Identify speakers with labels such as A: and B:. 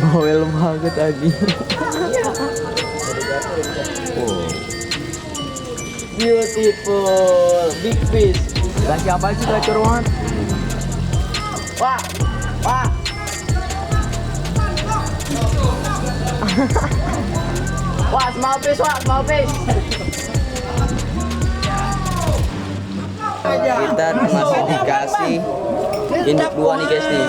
A: Bawel banget tadi.
B: Oh.
A: Beautiful, big fish. Kasih apa sih gacor banget? Wah, wah. Wah, small fish, wah, small fish.
B: Kita masih dikasih induk dua nih guys nih.